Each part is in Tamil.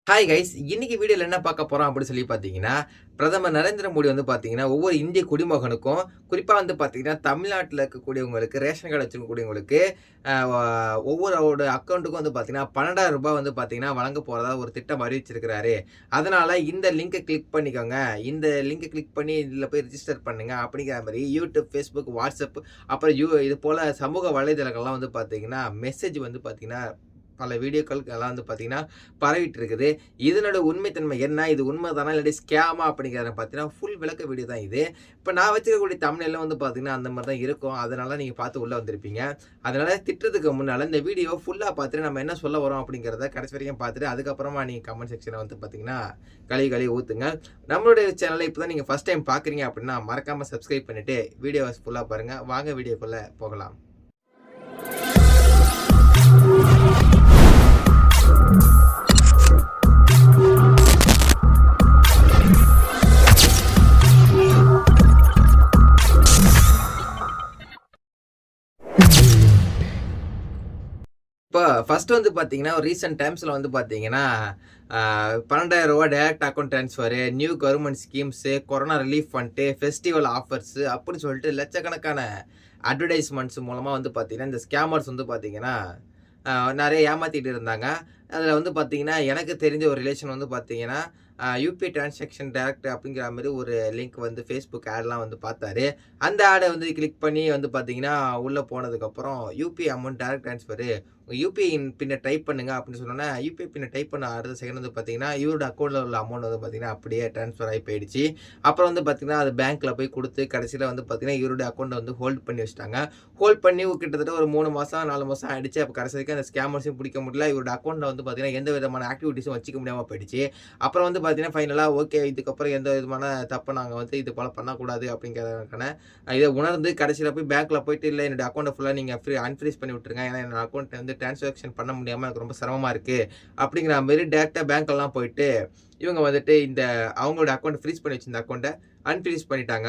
Hi guys! இன்னைக்கு வீடியோல என்ன பார்க்க போறோம் அப்படின்னு சொல்லி பார்த்தீங்கன்னா, பிரதமர் நரேந்திர மோடி வந்து பார்த்தீங்கன்னா, ஒவ்வொரு இந்திய குடிமகனுக்கும், குறிப்பா வந்து பார்த்தீங்கன்னா, தமிழ்நாட்டுல இருக்கக்கூடியவங்களுக்கு, ரேஷன் கார்டு வச்சிருக்கக்கூடியவங்களுக்கு, வ ஒவ்வொருவரோட அக்கவுண்ட்டுக்கும் வந்து பார்த்தீங்கன்னா, ரூ. 12,000 வந்து பார்த்தீங்கன்னா, வழங்க போறதா ஒரு திட்டம் அறிவிச்சிருக்கிறாரு. அதனால இந்த லிங்க கிளிக் பண்ணிக்கோங்க. இந்த லிங்க கிளிக் பண்ணி இதுல போய் ரிஜிஸ்டர் பண்ணுங்க. அப்படிங்கிற மாரி YouTube, Facebook, WhatsApp அப்புறம் இது போல சமூக வலைதளங்கள்லாம் வந்து பார்த்தீங்கன்னா, மெசேஜ் வந்து பார்த்தீங்கன்னா பல வீடியோக்கள் எல்லாம் வந்து பார்த்தீங்கன்னா, பரவிட்டு இருக்குது. இதனோட உண்மைத்தன்மை என்ன? இது உண்மைதானா? இல்லாட்டி ஸ்கேமா? அப்படிங்கிறத பார்த்தீங்கன்னா, ஃபுல் விளக்க வீடியோ தான் இது. இப்ப நான் வச்சிருக்கக்கூடிய தம்ப்நெயில்ல வந்து பார்த்தீங்கன்னா, அந்த மாரி தான் இருக்கும். அதனால நீங்க பார்த்து உள்ள வந்திருப்பீங்க. அதனால திட்டுறதுக்கு முன்னால இந்த வீடியோ ஃபுல்லா பார்த்துட்டு நம்ம என்ன சொல்ல வரோம் அப்படிங்கிறத கடைசி வரைக்கும் பார்த்துட்டு, அதுக்கப்புறமா நீங்க கமெண்ட் செக்ஷன்ல வந்து பார்த்தீங்கன்னா, கழுவி ஊத்துங்க. நம்மளுடைய சேனல இப்ப தான் நீங்க ஃபர்ஸ்ட் டைம் பார்க்குறீங்க அப்படின்னா, மறக்காம சப்ஸ்கிரைப் பண்ணிட்டு வீடியோவ ஃபுல்லா பாருங்க. வாங்க வீடியோக்குள்ள போகலாம். இப்ப ஃபர்ஸ்ட் வந்து பார்த்தீங்கன்னா, ஒரு ரீசென்ட் டைம்ஸ்ல வந்து பார்த்தீங்கன்னா, ரூ. 12,000 direct account transfer, new government schemes, corona relief fund, festival offers அப்படின்னு சொல்லிட்டு லட்சக்கணக்கான அட்வர்டைஸ்மெண்ட்ஸ் மூலமா வந்து பார்த்தீங்கன்னா, இந்த ஸ்கேமர்ஸ் வந்து பார்த்தீங்கன்னா, நெறைய ஏமாத்திட்டு இருந்தாங்க. அதில வந்து பார்த்தீங்கன்னா, எனக்கு தெரிஞ்ச ஒரு ரிலேஷன் வந்து பார்த்தீங்கன்னா, யுபிஐ டிரான்சாக்ஷன் டைரக்ட் அப்படிங்கிற மாரி ஒரு லிங்க் வந்து Facebook ஆட்லாம் வந்து பார்த்தாரு. அந்த ஆட வந்து கிளிக் பண்ணி வந்து பார்த்தீங்கன்னா, உள்ள போனதுக்கப்புறம் UPI amount direct transfer UPI பின்ன டைப் பண்ணுங்க அப்படின்னு சொன்னோனே, யுபிஐ பின்ன டைப் பண்ண அடுத்த செகண்ட் வந்து பார்த்தீங்கன்னா, இவரோட அக்கவுண்ட்ல உள்ள அமௌண்ட் வந்து பார்த்தீங்கன்னா, அப்படியே ட்ரான்ஸ்ஃபர் ஆகி போயிடுச்சு. அப்புறம் வந்து பார்த்தீங்கன்னா, அது பேங்க்ல போய் குடுத்து கடைசியில வந்து பார்த்தீங்கன்னா, இவருடைய அக்கவுண்ட்ட வந்து ஹோல்ட் பண்ணி வச்சுட்டாங்க. ஹோல்ட் பண்ணி கிட்டத்தட்ட ஒரு 3 மாசம், 4 மாசம் ஆயிடுச்சு. அப்ப கடைசி வரைக்கும் அந்த ஸ்கேமர்ஸையும் பிடிக்க முடியல. இவரோட அக்கவுண்ட்ல வந்து பார்த்தீங்கன்னா, எந்த விதமான ஆக்டிவிட்டீஸும் வச்சுக்க முடியாம போயிடுச்சு. அப்புறம் வந்து பார்த்தீங்கன்னா, ஃபைனலா ஓகே இதுக்கப்புறம் எந்த விதமான தப்ப நாங்க வந்து இது போல பண்ணக்கூடாது அப்படிங்கிறதுக்கான இத உணர்ந்து கடைசியில போய் பேங்க்ல போயிட்டு, இல்ல என்னுடைய அக்கவுண்ட்ட ஃபுல்லா நீங்க அன்ஃப்ரீஸ் பண்ணி விட்டுருங்க. ஏன்னா என்னோட அக்கவுண்ட் வந்து டிரான்சாக்ஷன் பண்ண முடியாம எனக்கு ரொம்ப சிரமமா இருக்கு. அப்படிங்கிற மாரி டைரக்ட்டா பேங்க்லாம் போயிட்டு, இவங்க வந்துட்டு அவங்களோட அக்கவுண்ட் ஃப்ரீஸ் பண்ணி வச்சிருந்த அக்கவுண்ட்ட அன்ஃப்ரீஸ் பண்ணிட்டாங்க.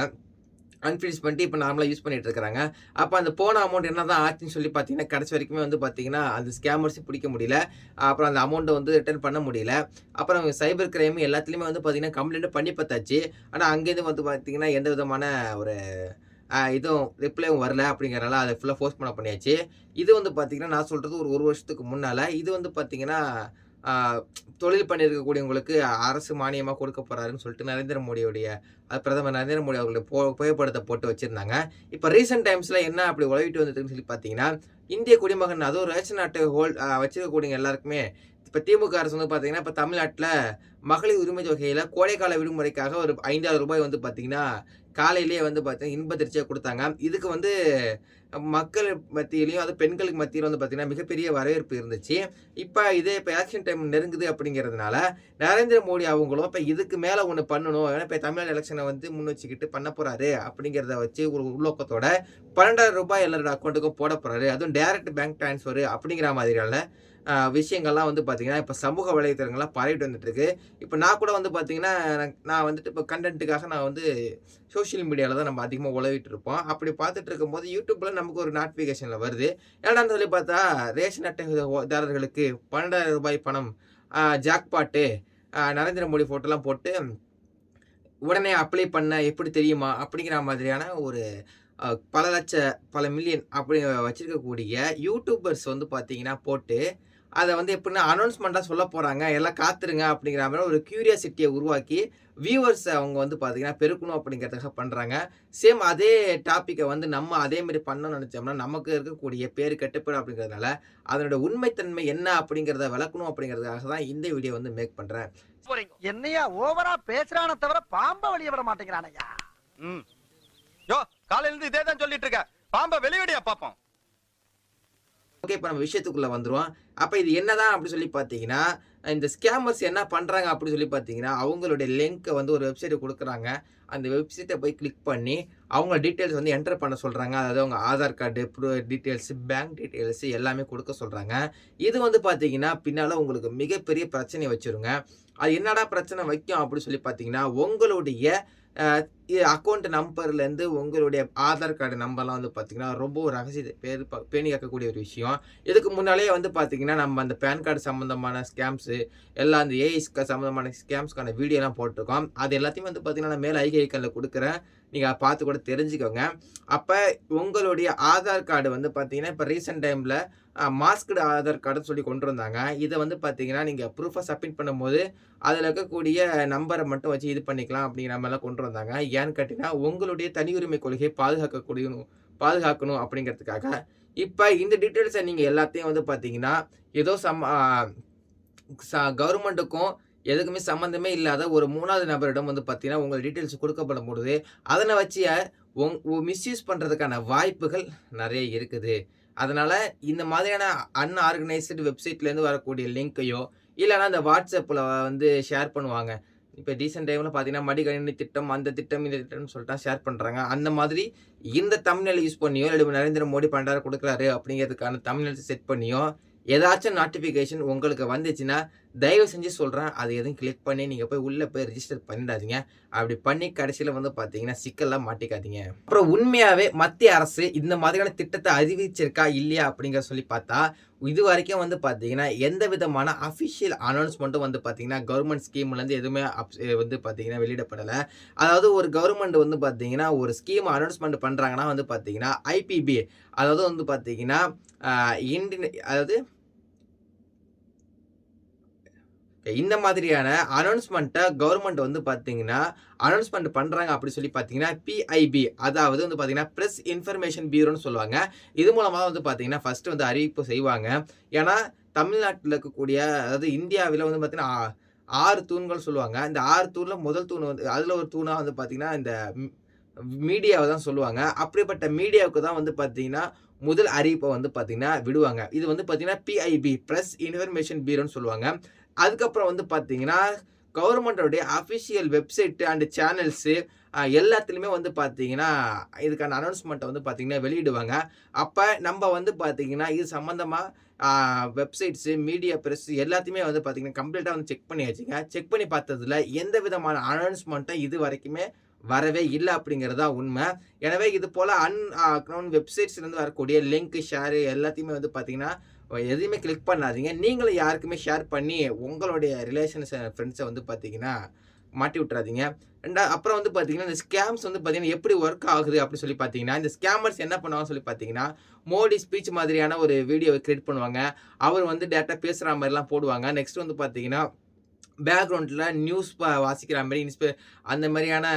அன்ஃப்ரீஸ் பண்ணிட்டு இப்ப நார்மலா யூஸ் பண்ணிட்டு இருக்கிறாங்க. அப்ப அந்த போன அமௌண்ட் என்னதான் ஆச்சுன்னு சொல்லி பார்த்தீங்கன்னா, கடைசி வரைக்குமே வந்து பார்த்தீங்கன்னா, அந்த ஸ்கேமர்ஸயும் பிடிக்க முடியல. அப்புறம் அந்த அமௌண்ட்ட வந்து ரிட்டர்ன் பண்ண முடியல. அப்புறம் சைபர் கிரைம் எல்லாத்துலயுமே வந்து பார்த்தீங்கன்னா, கம்ப்ளைண்ட் பண்ணி பார்த்தாச்சு. ஆனா அங்கேருந்து வந்து பார்த்தீங்கன்னா, எந்த விதமான ஒரு இதுவும் ரிப்ளேவும் வரல அப்படிங்கிறனால அத ஃபுல்லா பண்ணியாச்சு. இது வந்து பார்த்தீங்கன்னா, நான் சொல்றது ஒரு 1 வருஷத்துக்கு முன்னால. இது வந்து பார்த்தீங்கன்னா, ஆ தொழில் பண்ணியிருக்கக்கூடியவங்களுக்கு அரசு மானியமா கொடுக்க போறாருன்னு சொல்லிட்டு நரேந்திர மோடியுடைய பிரதமர் நரேந்திர மோடி அவர்களுடைய புகைப்படத்த போட்டு வச்சிருந்தாங்க. இப்ப ரீசென்ட் டைம்ஸ்ல என்ன அப்படி உலவிட்டு வந்துட்டுன்னு சொல்லி பார்த்தீங்கன்னா, இந்திய குடிமகன் அதுவும் ரேஷன் அட்டை வச்சிருக்கக்கூடியவங்க எல்லாருக்குமே இப்ப திமுக அரசு வந்து பார்த்தீங்கன்னா, இப்ப தமிழ்நாட்டுல மகளிர் உரிமை தொகையில கோடைக்கால விடுமுறைக்காக ஒரு ரூ. 5,000 வந்து பார்த்தீங்கன்னா, காலையிலேயே வந்து பார்த்தீங்கன்னா, இன்ப அதிர்ச்சியா குடுத்தாங்க. இதுக்கு வந்து மக்கள் மத்தியிலயும், அதுவும் பெண்களுக்கு மத்தியில வந்து பார்த்தீங்கன்னா, மிகப்பெரிய வரவேற்பு இருந்துச்சு. இப்ப எலக்ஷன் டைம் நெருங்குது அப்படிங்கிறதுனால, நரேந்திர மோடி அவங்களும் இப்ப இதுக்கு மேல ஒண்ணு பண்ணணும். ஏன்னா இப்ப தமிழ்நாடு எலக்ஷன வந்து முன் வச்சுக்கிட்டு பண்ண போறாரு அப்படிங்கிறத வச்சு ஒரு உள்நோக்கத்தோட ரூ. 12,000 எல்லாரோட அக்கவுண்ட்டுக்கும் போடப் போறாரு. அதுவும் டைரக்ட் பேங்க் ட்ரான்ஸ்ஃபர் அப்படிங்கிற மாதிரியான விஷயங்கள்லாம் வந்து பார்த்தீங்கன்னா, இப்ப சமூக வலைதளங்கள்ல பரவிட்டு வந்துட்டு இருக்கு. இப்ப நான் கூட வந்து பார்த்தீங்கன்னா, நான் வந்துட்டு இப்ப கன்டென்ட்டுக்காக நான் வந்து சோசியல் மீடியால தான் நம்ம அதிகமா உலவிட்டு இருப்போம். அப்படி பார்த்துட்டு இருக்கும்போது YouTubeல நமக்கு ஒரு நோட்டிஃபிகேஷன்ல வருது. என்னடான்னு சொல்லி பார்த்தா, ரேஷன் அட்டை தாரர்களுக்கு ரூ. 12,000 பணம் ஜாக்பாட்டு நரேந்திர மோடி ஃபோட்டோலாம் போட்டு, உடனே அப்ளை பண்ண எப்படி தெரியுமா? அப்படிங்கிற மாதிரியான ஒரு பல லட்ச, பல மில்லியன் அப்படி வச்சிருக்கக்கூடிய யூடியூபர்ஸ் வந்து பார்த்தீங்கன்னா போட்டு, அத வந்து எப்படின்னா அனவுன்ஸ்மென்ட்டா சொல்லப் போறாங்க. எல்லாம் காத்துருங்க அப்படிங்கிற மாரி ஒரு கியூரியாசிட்டிய உருவாக்கி, வியூவர்ஸ அவங்க வந்து பார்த்தீங்கன்னா பெருக்கணும் அப்படிங்கிறதுக்காக பண்றாங்க. சேம் அதே டாபிக்க வந்து நம்ம அதே மாரி பண்ணணும்னு நெனச்சோம்னா, நமக்கு இருக்கக்கூடிய பேரு கெட்டு போயிடும் அப்படிங்கிறதுனால, அதனோட உண்மைத்தன்மை என்ன அப்படிங்கிறத விளக்கணும் அப்படிங்கிறதுக்காக தான் இந்த வீடியோ வந்து மேக் பண்றேன். என்னையா ஓவரா பேசுறானே தவிர பாம்ப வெளிய விட மாட்டேங்கிறானயா. ம். யோ காலையில இருந்து இதே தான் சொல்லிட்டு இருக்க. பாம்ப வெளியடியா பாப்போம். ஓகே. இப்ப நம்ம விஷயத்துக்குள்ள வந்துருவோம். அப்ப இது என்னதான் அப்படி சொல்லி பார்த்தீங்கன்னா, இந்த ஸ்கேமர்ஸ் என்ன பண்றாங்க அப்படி சொல்லி பார்த்தீங்கன்னா, அவங்களுடைய லிங்க்க வந்து ஒரு வெப்சைட் குடுக்குறாங்க. அந்த வெப்சைட்ட போய் கிளிக் பண்ணி, அவங்க டீட்டெயில்ஸ் வந்து என்டர் பண்ண சொல்றாங்க. அதாவது அவங்க Aadhaar card, details, bank details எல்லாமே குடுக்க சொல்றாங்க. இது வந்து பார்த்தீங்கன்னா, பின்னால உங்களுக்கு மிகப்பெரிய பிரச்சனைய வச்சுருங்க. அது என்னடா பிரச்சனை வைக்கும் அப்படி சொல்லி பார்த்தீங்கன்னா, உங்களுடைய அக்கௌண்ட் நம்பர்லேருந்து உங்களுடைய ஆதார் கார்டு நம்பர்லாம் வந்து பார்த்தீங்கன்னா ரொம்ப ஒரு ரகசியத்தை பேணி காக்கக்கூடிய ஒரு விஷயம். இதுக்கு முன்னாலேயே வந்து பார்த்தீங்கன்னா நம்ம அந்த பேன் கார்டு சம்மந்தமான ஸ்கேம்ஸு எல்லாம் அந்த ஏஐஸ்க்கு சம்மந்தமான ஸ்கேம்ஸ்க்கான வீடியோலாம் போட்டிருக்கோம். அது எல்லாத்தையும் வந்து பார்த்தீங்கன்னா நான் மேலே ஐகே ஐக்கனில் கொடுக்குறேன். நீங்கள் பார்த்து கூட தெரிஞ்சுக்கோங்க. அப்போ உங்களுடைய ஆதார் கார்டு வந்து பார்த்தீங்கன்னா இப்போ ரீசெண்ட் டைமில் மாஸ்க்டு ஆதார் கார்டுன்னு சொல்லி கொண்டு வந்தாங்க. இதை வந்து பார்த்தீங்கன்னா நீங்கள் ப்ரூஃபாக சப்மிட் பண்ணும்போது அதில் இருக்கக்கூடிய நம்பரை மட்டும் வச்சு இது பண்ணிக்கலாம் அப்படிங்கிற மாதிரிலாம் கொண்டு வந்தாங்க. ஏன்னு கேட்டிங்கன்னா உங்களுடைய தனி உரிமை கொள்கையை பாதுகாக்கணும் அப்படிங்கிறதுக்காக. இப்போ இந்த டீட்டெயில்ஸை நீங்கள் எல்லாத்தையும் வந்து பார்த்தீங்கன்னா ஏதோ கவர்மெண்ட்டுக்கும் எதுக்குமே சம்மந்தமே இல்லாத ஒரு 3வது நபரிடம் வந்து பார்த்தீங்கன்னா உங்கள் டீட்டெயில்ஸ் கொடுக்கப்படும் பொழுது அதனை வச்சு மிஸ்யூஸ் பண்ணுறதுக்கான வாய்ப்புகள் நிறைய இருக்குது. அதனால் இந்த மாதிரியான அன்ஆர்கனைஸ்டு வெப்சைட்லேருந்து வரக்கூடிய லிங்க்கையோ இல்லைனா அந்த வாட்ஸ்அப்பில் வந்து ஷேர் பண்ணுவாங்க. இப்போ ரீசெண்ட் டைமில் பார்த்தீங்கன்னா மடிக்கணினி திட்டம் அந்த திட்டம் இந்த திட்டம்னு சொல்லிட்டு ஷேர் பண்ணுறாங்க. அந்த மாதிரி இந்த தம்ப்நெயில் யூஸ் பண்ணியோ இல்லை நரேந்திர மோடி 12,000 கொடுக்குறாரு அப்படிங்கிறதுக்கான தம்ப்நெயில் செட் பண்ணியோ ஏதாச்சும் நோட்டிஃபிகேஷன் உங்களுக்கு வந்துச்சுன்னா தயவு செஞ்சு சொல்கிறேன் அது எதுவும் கிளிக் பண்ணி நீங்கள் உள்ளே போய் ரிஜிஸ்டர் பண்ணிடாதீங்க. அப்படி பண்ணி கடைசியில் வந்து பார்த்தீங்கன்னா சிக்கல்லாம் மாட்டிக்காதீங்க. அப்புறம் உண்மையாகவே மத்திய அரசு இந்த மாதிரியான திட்டத்தை அறிவிச்சிருக்கா இல்லையா அப்படிங்கிற சொல்லி பார்த்தா இது வரைக்கும் வந்து பார்த்தீங்கன்னா எந்த விதமான அஃபிஷியல் அனௌன்ஸ்மெண்ட்டும் வந்து பார்த்தீங்கன்னா கவர்மெண்ட் ஸ்கீம்லேருந்து எதுவுமே வந்து பார்த்தீங்கன்னா வெளியிடப்படலை. அதாவது ஒரு கவர்மெண்ட் வந்து பார்த்தீங்கன்னா ஒரு ஸ்கீம் அனௌன்ஸ்மெண்ட் பண்ணுறாங்கன்னா வந்து பார்த்தீங்கன்னா ஐபிபி அதாவது வந்து பார்த்தீங்கன்னா இந்த மாதிரியான அனௌன்ஸ்மெண்ட்டை கவர்மெண்ட் வந்து பார்த்தீங்கன்னா அனௌன்ஸ்மெண்ட் பண்ணுறாங்க அப்படி சொல்லி பார்த்தீங்கன்னா பிஐபி அதாவது வந்து பார்த்தீங்கன்னா ப்ரெஸ் இன்ஃபர்மேஷன் பியூரோன்னு சொல்லுவாங்க. இது மூலமாக வந்து பார்த்தீங்கன்னா ஃபஸ்ட்டு வந்து அறிவிப்பு செய்வாங்க. ஏன்னா தமிழ்நாட்டில் இருக்கக்கூடிய அதாவது இந்தியாவில் வந்து பார்த்தீங்கன்னா 6 தூண்கள் சொல்லுவாங்க. இந்த 6 தூணில் முதல் தூண் வந்து அதில் ஒரு தூணாக வந்து பார்த்தீங்கன்னா இந்த மீடியாவை தான் சொல்லுவாங்க. அப்படிப்பட்ட மீடியாவுக்கு தான் வந்து பார்த்தீங்கன்னா முதல் அறிவிப்பை வந்து பார்த்தீங்கன்னா விடுவாங்க. இது வந்து பார்த்தீங்கன்னா பிஐபி ப்ரெஸ் இன்ஃபர்மேஷன் பியூரோன்னு சொல்லுவாங்க. அதுக்கப்புறம் வந்து பார்த்தீங்கன்னா கவர்மெண்டோடைய அஃபிஷியல் வெப்சைட்டு அண்டு சேனல்ஸு எல்லாத்துலேயுமே வந்து பார்த்தீங்கன்னா இதுக்கான அனௌன்ஸ்மெண்ட்டை வந்து பார்த்தீங்கன்னா வெளியிடுவாங்க. அப்போ நம்ம வந்து பார்த்தீங்கன்னா இது சம்மந்தமாக வெப்சைட்ஸு மீடியா ப்ரெஸ் எல்லாத்தையுமே வந்து பார்த்தீங்கன்னா கம்ப்ளீட்டாக வந்து செக் பண்ணியாச்சுங்க. செக் பண்ணி பார்த்ததில் எந்த விதமான அனௌன்ஸ்மெண்ட்டும் இது வரைக்குமே வரவே இல்லை அப்படிங்கிறது தான் உண்மை. எனவே இது போல் அன்அக்கவுண்ட் வெப்சைட்ஸ்லேருந்து வரக்கூடிய லிங்க் ஷேரு எல்லாத்தையுமே வந்து பார்த்தீங்கன்னா எதையுமே கிளிக் பண்ணாதீங்க. நீங்களும் யாருக்குமே ஷேர் பண்ணி உங்களுடைய ரிலேஷன்ஸ் ஃப்ரெண்ட்ஸை வந்து பார்த்தீங்கன்னா மாட்டி விட்டுறாதீங்க. அப்புறம் வந்து பார்த்தீங்கன்னா இந்த ஸ்கேம்ஸ் வந்து பார்த்தீங்கன்னா எப்படி ஒர்க் ஆகுது அப்படின்னு சொல்லி பார்த்தீங்கன்னா இந்த ஸ்கேமர்ஸ் என்ன பண்ணுவாங்கன்னு சொல்லி பார்த்தீங்கன்னா மோடி ஸ்பீச் மாதிரியான ஒரு வீடியோவை கிரியேட் பண்ணுவாங்க. அவர் வந்து டேரெக்டாக பேசுகிற மாதிரிலாம் போடுவாங்க. நெக்ஸ்ட் வந்து பார்த்தீங்கன்னா பேக்ரவுண்டில் நியூஸ் வாசிக்கிற மாதிரி அந்த மாதிரியான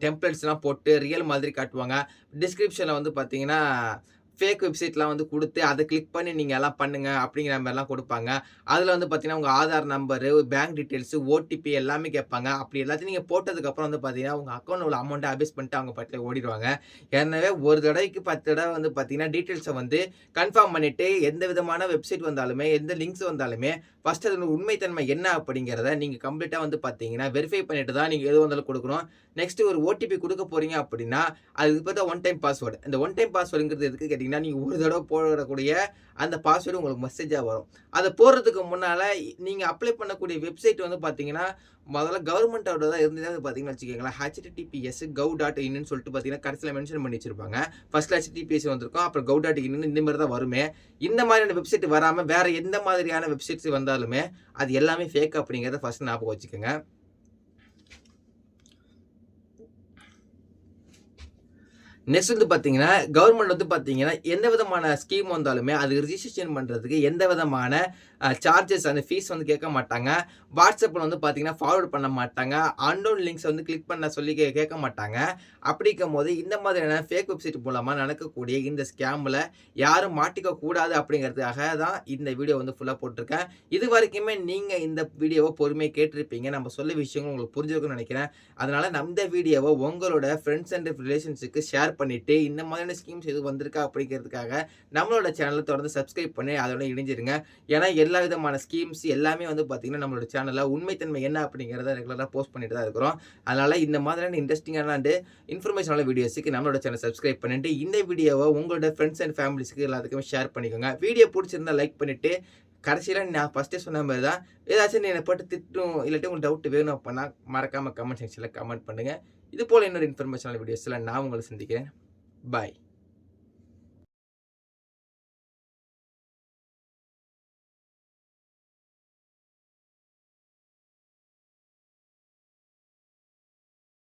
டெம்ப்ளேட்ஸ்லாம் போட்டு ரியல் மாதிரி காட்டுவாங்க. டிஸ்கிரிப்ஷனில் வந்து பார்த்தீங்கன்னா ஃபேக் வெப்சைட்லாம் வந்து கொடுத்து அதை கிளிக் பண்ணி நீங்கள் எல்லாம் பண்ணுங்கள் அப்படிங்கிற மாதிரிலாம் கொடுப்பாங்க. அதில் வந்து பார்த்தீங்கன்னா உங்கள் Aadhaar number bank details OTP எல்லாமே கேட்பாங்க. அப்படி எல்லாத்தையும் நீங்கள் போட்டதுக்கப்புறம் வந்து பார்த்தீங்கன்னா உங்கள் அக்கௌண்ட் உள்ள அமௌண்ட்டை அபேஸ் பண்ணிட்டு அவங்க பாட்டில் ஓடிடுவாங்க. எனவே ஒரு தடவைக்கு 10 தடவை வந்து பார்த்தீங்கன்னா டீட்டெயில்ஸை வந்து கன்ஃபார்ம் பண்ணிவிட்டு எந்த விதமான வெப்சைட் வந்தாலுமே எந்த லிங்க்ஸ் வந்தாலுமே ஃபஸ்ட்டு அதோட உண்மைத்தன்மை என்ன அப்படிங்கிறத நீங்கள் கம்ப்ளீட்டாக வந்து பார்த்தீங்கன்னா வெரிஃபை பண்ணிட்டு தான் நீங்கள் எது வந்தாலும் கொடுக்கணும். நெக்ஸ்ட்டு ஒரு ஓடிபி கொடுக்க போகிறீங்க அப்படின்னா அதுக்கு பார்த்தா ஒன் டைம் பாஸ்வேர்டு. இந்த ஒன் டைம் பாஸ்வேர்டுங்கிறது எதுக்கு கேட்டிங்கன்னா நீங்கள் ஒரு தடவை போடக்கூடிய அந்த பாஸ்வேர்டு உங்களுக்கு மெசேஜாக வரும். அதை போடுறதுக்கு முன்னால் நீங்கள் அப்ளை பண்ணக்கூடிய வெப்சைட் வந்து பார்த்தீங்கன்னா முதல்ல கவர்மெண்ட்டோட தான் இருந்தது பார்த்தீங்கன்னா வச்சுக்கோங்களேன் https gov.in சொல்லிட்டு பார்த்தீங்கன்னா கடைசியில் மென்ஷன் பண்ணி வச்சிருப்பாங்க. ஃபர்ஸ்ட் https வந்திருக்கும், அப்புறம் gov.in இந்த மாதிரி தான் வருமே. இந்த மாதிரியான வெப்சைட் வராமல் வேறு எந்த மாதிரியான வெப்சைட்ஸ் வந்தாலுமே அது எல்லாமே ஃபேக் அப்படிங்கிறத ஃபர்ஸ்ட் ஞாபகம் வச்சுக்கோங்க. நெக்ஸ்ட் வந்து பார்த்தீங்கன்னா கவர்மெண்ட் வந்து பார்த்தீங்கன்னா எந்த விதமான ஸ்கீம் வந்தாலுமே அது ரிஜிஸ்ட்ரேஷன் பண்ணுறதுக்கு எந்த விதமான சார்ஜஸ் அந்த ஃபீஸ் வந்து கேட்க மாட்டாங்க. வாட்ஸ்அப்பில் வந்து பார்த்தீங்கன்னா ஃபார்வர்ட் பண்ண மாட்டாங்க. அன்னோன் லிங்க்ஸ் வந்து கிளிக் பண்ண சொல்லி கேட்க மாட்டாங்க. அப்படிங்கும் போது இந்த மாதிரியான ஃபேக் வெப்சைட் மூலமாக நடக்கக்கூடிய இந்த ஸ்கேமில் யாரும் மாட்டிக்க கூடாது அப்படிங்கிறதுக்காக தான் இந்த வீடியோ வந்து ஃபுல்லாக போட்டிருக்கேன். இது வரைக்குமே நீங்கள் இந்த வீடியோவை பொறுமையாக கேட்டிருப்பீங்க. நம்ம சொல்ல விஷயங்கள் உங்களுக்கு புரிஞ்சிருக்குன்னு நினைக்கிறேன். அதனால் இந்த வீடியோவை உங்களோட ஃப்ரெண்ட்ஸ் அண்ட் ரிலேஷன்ஸுக்கு ஷேர் பண்ணிவிட்டு இந்த மாதிரியான ஸ்கீம்ஸ் எதுவும் வந்திருக்கா அப்படிங்கிறதுக்காக நம்மளோட சேனலை தொடர்ந்து சப்ஸ்கிரைப் பண்ணி அதோட இணைஞ்சிருங்க. ஏன்னா எல்லா விதமான ஸ்கீம்ஸ் எல்லாமே வந்து பார்த்தீங்கன்னா நம்மளோட சேனலில் உண்மைத்தன்மை என்ன அப்படிங்கிறத ரெகுலராக போஸ்ட் பண்ணிட்டு தான் இருக்கிறோம். அதனால் இந்த மாதிரியான இன்ட்ரெஸ்டிங்கான அண்ட் இன்ஃபர்மேஷனான வீடியோஸுக்கு நம்மளோட சேனல் சப்ஸ்கிரைப் பண்ணிட்டு இந்த வீடியோவை உங்களோட ஃப்ரெண்ட்ஸ் அண்ட் ஃபேமிலிஸ்க்கு எல்லாத்துக்குமே ஷேர் பண்ணிக்கோங்க. வீடியோ பிடிச்சிருந்தா லைக் பண்ணிவிட்டு கடைசியில் நான் ஃபஸ்ட்டே சொன்ன மாதிரி தான், ஏதாச்சும் நீ என்னை போட்டு திட்டும் இல்லாட்டி உங்களுக்கு டவுட் வேணும் அப்படின்னா மறக்காமல் கமெண்ட் செக்ஷனில் கமெண்ட் பண்ணுங்கள். இது போல் இன்னொரு இன்ஃபர்மேஷனல் வீடியோஸில் நான் உங்களை சந்திக்கிறேன். பாய்.